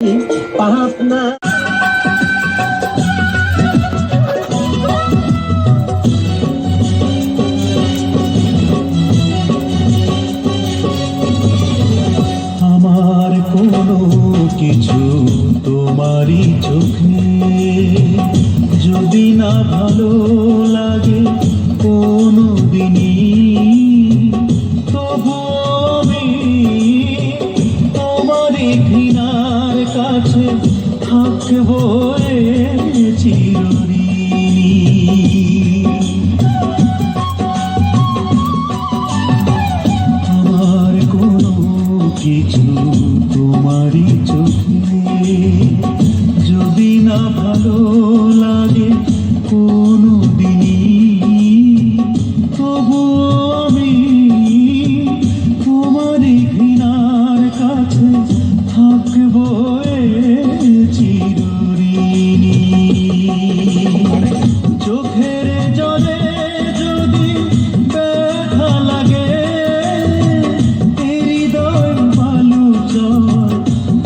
পাহাতনা আমার কোনো কিছু তোমারই চোখে যদি না ভালো লাগে কোনো দিনই, তবুও আমি তোমারই ঘৃণার কাছে থাকবো চিরদিনই। আমার কোনো কিছু তোমারই চোখে যদি না ভালো লাগে কোনো দিনই, তবুও আমি তোমারই ঘৃণার কাছে থাকবো চিরদিনই। চোখের জলে যদি ব্যথা লাগে, হৃদয় বালু জল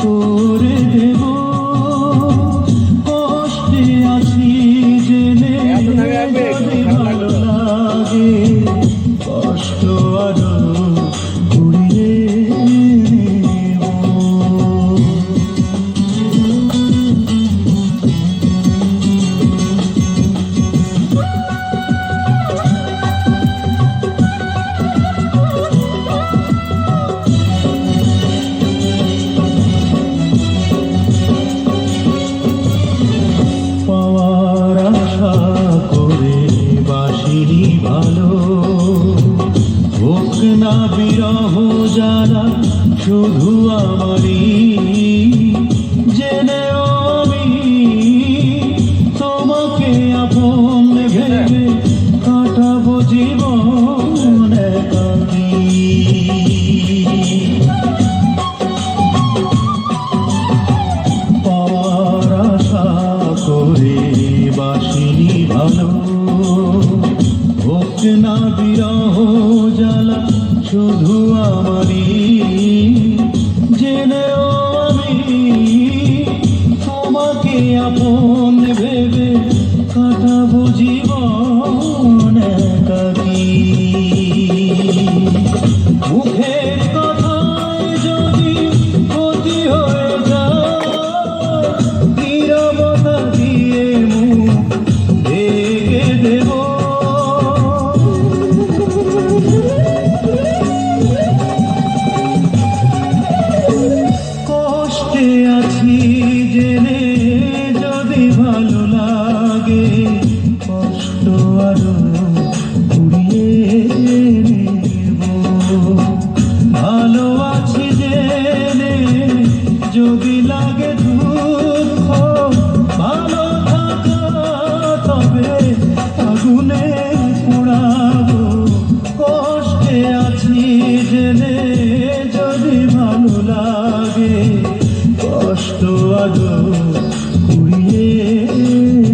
করে দেব। কষ্টে আছি জেনে যদি ভালো লাগে, কষ্ট আরো ঘুরিয়ে নেব। পাওয়ার আশা করে বাসিনি ভালো, হোক না বিরহ জ্বালা শুধু আমারই। জেনেও আমি তোমাকে আপন ভেবে কাটাবো জীবন একাকী। পাওয়ার আশা করে বাসিনি ভালো, হোক না বিরহ জ্বালা শুধু আমারই। জেনেও আমি তোমাকে আপন ভেবে কাটাবো জীবন একাকী। মুখের কথায় যদি ক্ষতি হয়ে যায়, নীরবতা দিয়ে মুখ ঢেকে দেব। কষ্টে আছি জেনে যদি ভালো লাগে, কষ্ট আরো ঘুরিয়ে নেব। ভালো আছি জেনে যদি লাগে দুঃখ, ভালো থাকা তবে আগুনে পোড়াবো। কষ্টে আছি জেনে যদি ভালো লাগে, কষ্ট আরো ঘুরিয়ে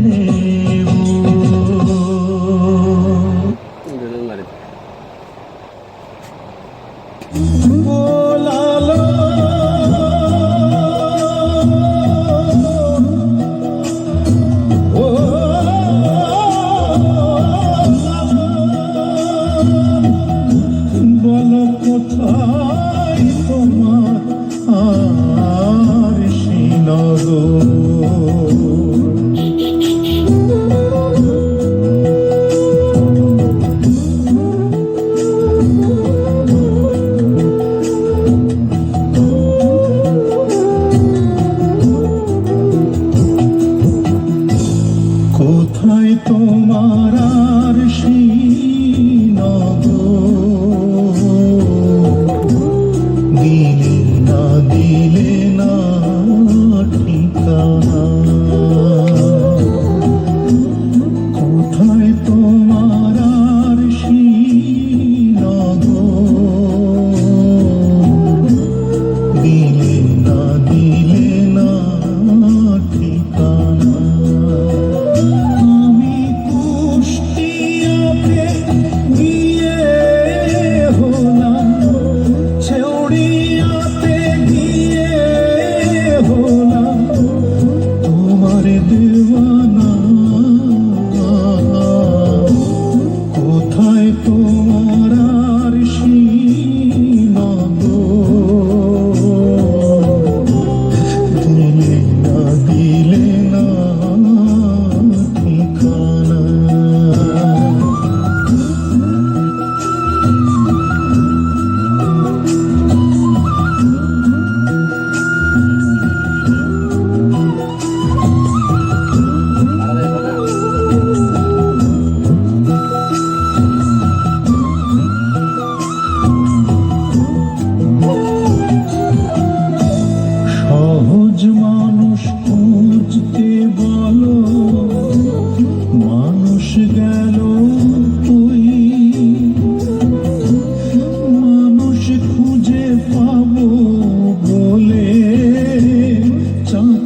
নেব। বোলালো ও বলো কোথায় তোমার আর সিনগো।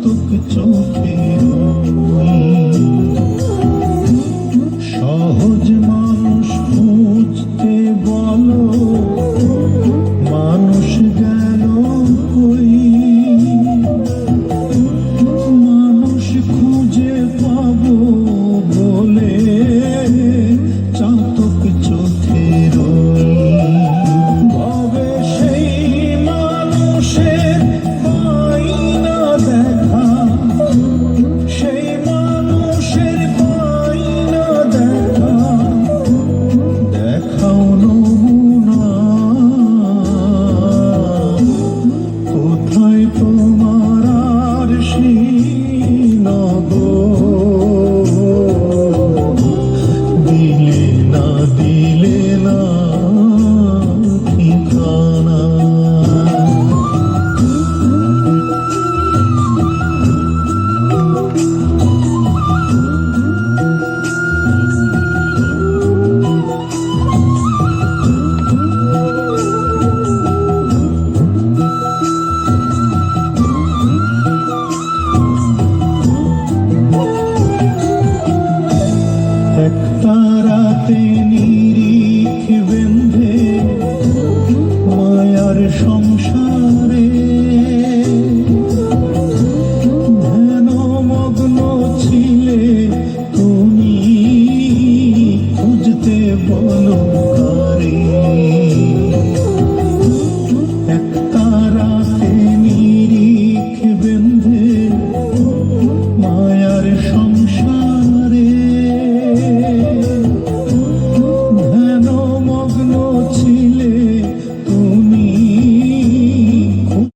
কৌতুক চোখে